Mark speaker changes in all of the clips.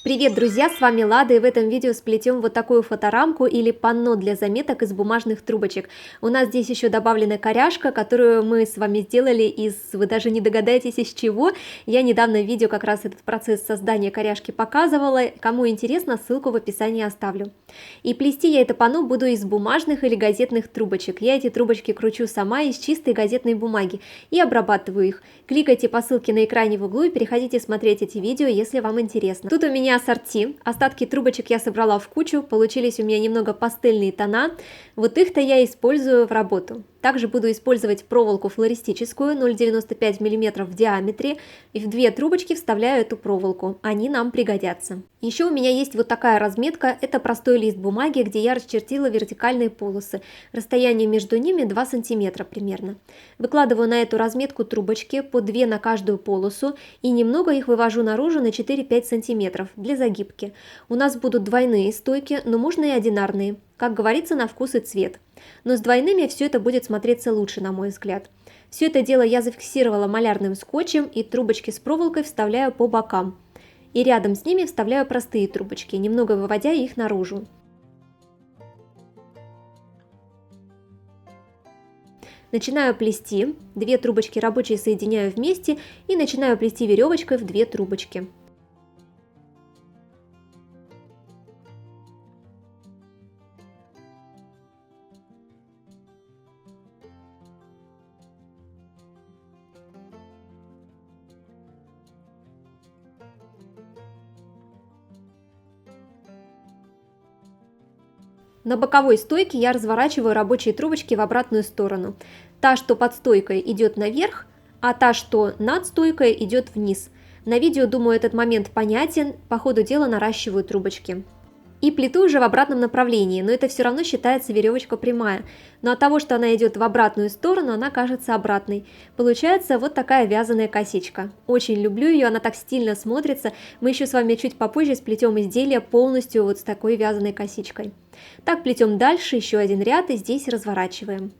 Speaker 1: Привет, друзья, с вами Лада, и в этом видео сплетем вот такую фоторамку или панно для заметок из бумажных трубочек. У нас здесь еще добавлена коряшка, которую мы с вами сделали из, вы даже не догадаетесь из чего. Я недавно в видео как раз этот процесс создания коряшки показывала, кому интересно, ссылку в описании оставлю. И плести я это панно буду из бумажных или газетных трубочек. Я эти трубочки кручу сама из чистой газетной бумаги и обрабатываю их. Кликайте по ссылке на экране в углу и переходите смотреть эти видео, если вам интересно. Тут у меня ассорти. Остатки трубочек я собрала в кучу, получились у меня немного пастельные тона. Вот их-то я использую в работу. Также буду использовать проволоку флористическую 0,95 мм в диаметре, и в две трубочки вставляю эту проволоку, они нам пригодятся. Еще у меня есть вот такая разметка, это простой лист бумаги, где я расчертила вертикальные полосы, расстояние между ними 2 см примерно. Выкладываю на эту разметку трубочки по 2 на каждую полосу и немного их вывожу наружу на 4-5 см для загибки. У нас будут двойные стойки, но можно и одинарные, как говорится, на вкус и цвет. Но с двойными все это будет смотреться лучше, на мой взгляд. Все это дело я зафиксировала малярным скотчем и трубочки с проволокой вставляю по бокам. И рядом с ними вставляю простые трубочки, немного выводя их наружу. Начинаю плести, две трубочки рабочие соединяю вместе и начинаю плести веревочкой в две трубочки. На боковой стойке я разворачиваю рабочие трубочки в обратную сторону. Та, что под стойкой, идет наверх, а та, что над стойкой, идет вниз. На видео, думаю, этот момент понятен, по ходу дела наращиваю трубочки. И плету уже в обратном направлении, но это все равно считается веревочка прямая. Но от того, что она идет в обратную сторону, она кажется обратной. Получается вот такая вязаная косичка. Очень люблю ее, она так стильно смотрится. Мы еще с вами чуть попозже сплетем изделие полностью вот с такой вязаной косичкой. Так плетем дальше, еще один ряд и здесь разворачиваем.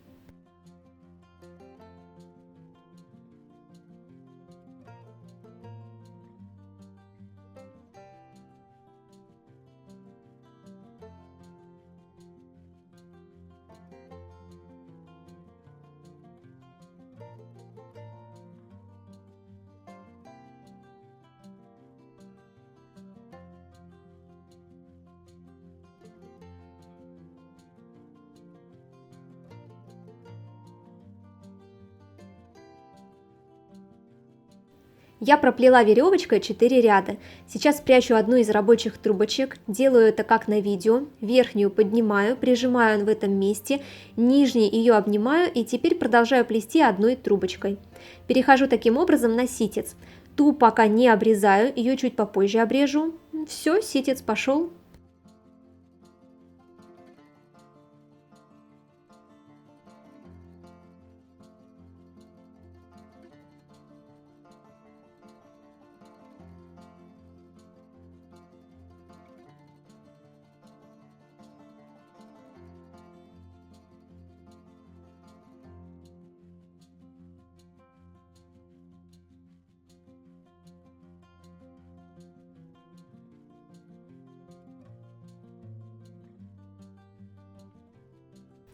Speaker 1: Я проплела веревочкой 4 ряда. Сейчас прячу одну из рабочих трубочек, делаю это как на видео, верхнюю поднимаю, прижимаю в этом месте, нижней ее обнимаю и теперь продолжаю плести одной трубочкой. Перехожу таким образом на ситец. Ту пока не обрезаю, ее чуть попозже обрежу. Все, ситец пошел.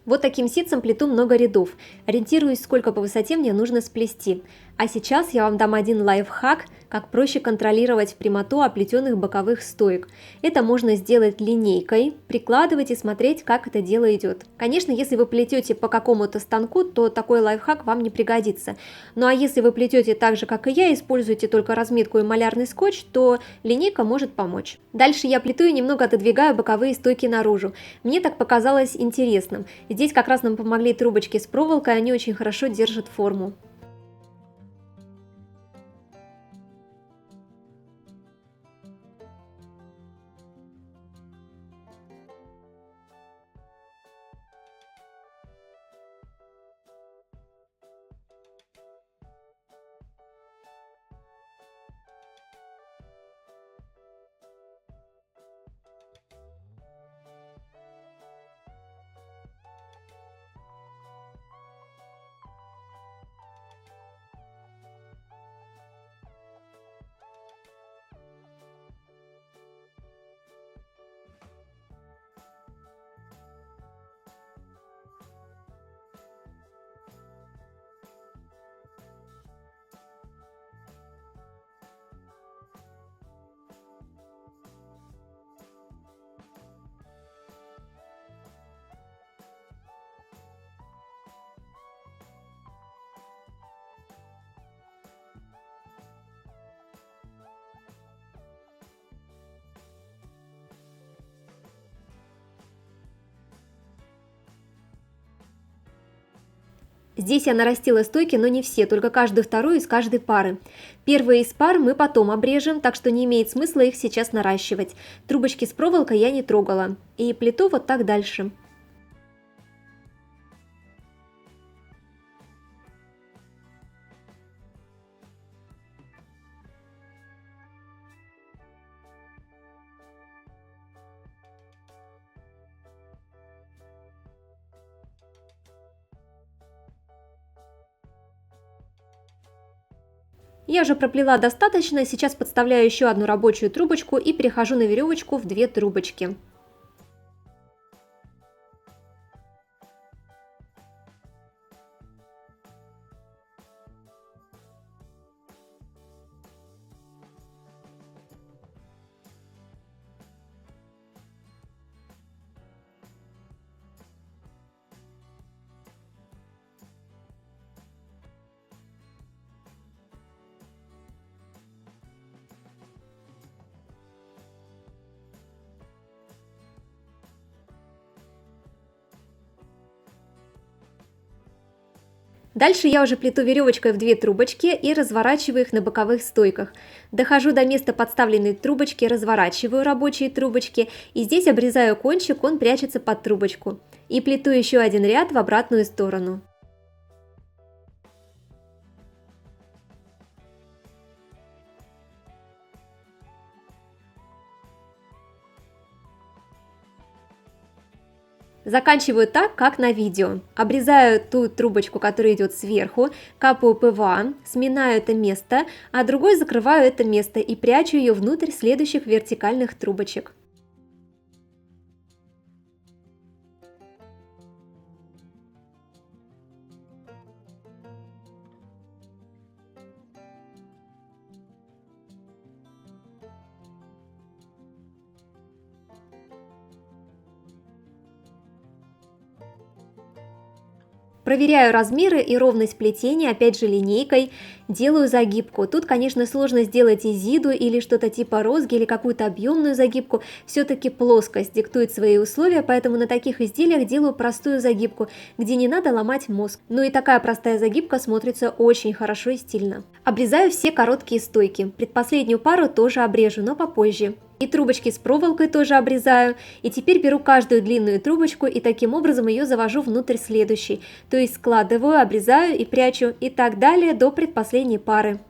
Speaker 1: Вот таким ситцем плету много рядов, ориентируюсь, сколько по высоте мне нужно сплести. А сейчас я вам дам один лайфхак, как проще контролировать прямоту оплетенных боковых стоек. Это можно сделать линейкой, прикладывать и смотреть, как это дело идет. Конечно, если вы плетете по какому-то станку, то такой лайфхак вам не пригодится. Ну а если вы плетете так же, как и я, используете только разметку и малярный скотч, то линейка может помочь. Дальше я плету и немного отодвигаю боковые стойки наружу. Мне так показалось интересным. Здесь как раз нам помогли трубочки с проволокой, они очень хорошо держат форму. Здесь я нарастила стойки, но не все, только каждую вторую из каждой пары. Первые из пар мы потом обрежем, так что не имеет смысла их сейчас наращивать. Трубочки с проволокой я не трогала. И плету вот так дальше. Я уже проплела достаточно, сейчас подставляю еще одну рабочую трубочку и перехожу на веревочку в 2 трубочки. Дальше я уже плету веревочкой в 2 трубочки и разворачиваю их на боковых стойках. Дохожу до места подставленной трубочки, разворачиваю рабочие трубочки и здесь обрезаю кончик, он прячется под трубочку. И плету еще один ряд в обратную сторону. Заканчиваю так, как на видео. Обрезаю ту трубочку, которая идет сверху, капаю ПВА, сминаю это место, а другой закрываю это место и прячу ее внутрь следующих вертикальных трубочек. Проверяю размеры и ровность плетения, опять же линейкой, делаю загибку. Тут, конечно, сложно сделать изиду или что-то типа розги или какую-то объемную загибку. Все-таки плоскость диктует свои условия, поэтому на таких изделиях делаю простую загибку, где не надо ломать мозг. Ну и такая простая загибка смотрится очень хорошо и стильно. Обрезаю все короткие стойки. Предпоследнюю пару тоже обрежу, но попозже. И трубочки с проволокой тоже обрезаю. И теперь беру каждую длинную трубочку и таким образом ее завожу внутрь следующей. То есть складываю, обрезаю и прячу. И так далее до предпоследней пары.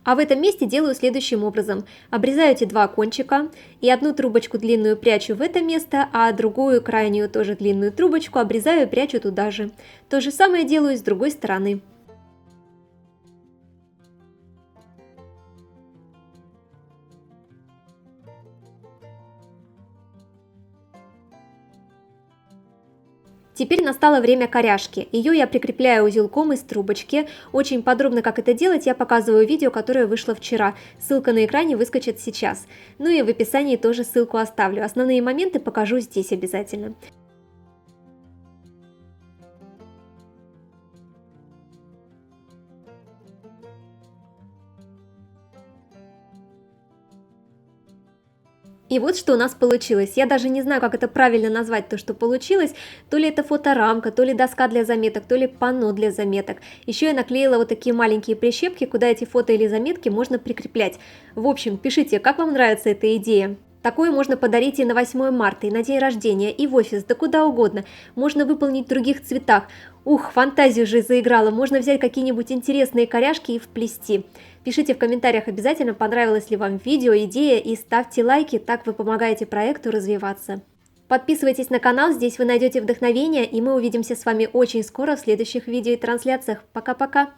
Speaker 1: А в этом месте делаю следующим образом. Обрезаю эти 2 кончика и одну трубочку длинную прячу в это место, а другую крайнюю тоже длинную трубочку обрезаю и прячу туда же. То же самое делаю с другой стороны. Теперь настало время коряжки. Ее я прикрепляю узелком из трубочки. Очень подробно, как это делать, я показываю в видео, которое вышло вчера. Ссылка на экране выскочит сейчас. Ну и в описании тоже ссылку оставлю. Основные моменты покажу здесь обязательно. И вот что у нас получилось. Я даже не знаю, как это правильно назвать, то, что получилось. То ли это фоторамка, то ли доска для заметок, то ли панно для заметок. Еще я наклеила вот такие маленькие прищепки, куда эти фото или заметки можно прикреплять. В общем, пишите, как вам нравится эта идея. Такое можно подарить и на 8 марта, и на день рождения, и в офис, да куда угодно. Можно выполнить в других цветах. Ух, фантазию же заиграла. Можно взять какие-нибудь интересные коряшки и вплести. Пишите в комментариях обязательно, понравилось ли вам видео, идея, и ставьте лайки, так вы помогаете проекту развиваться. Подписывайтесь на канал, здесь вы найдете вдохновение, и мы увидимся с вами очень скоро в следующих видео и трансляциях. Пока-пока!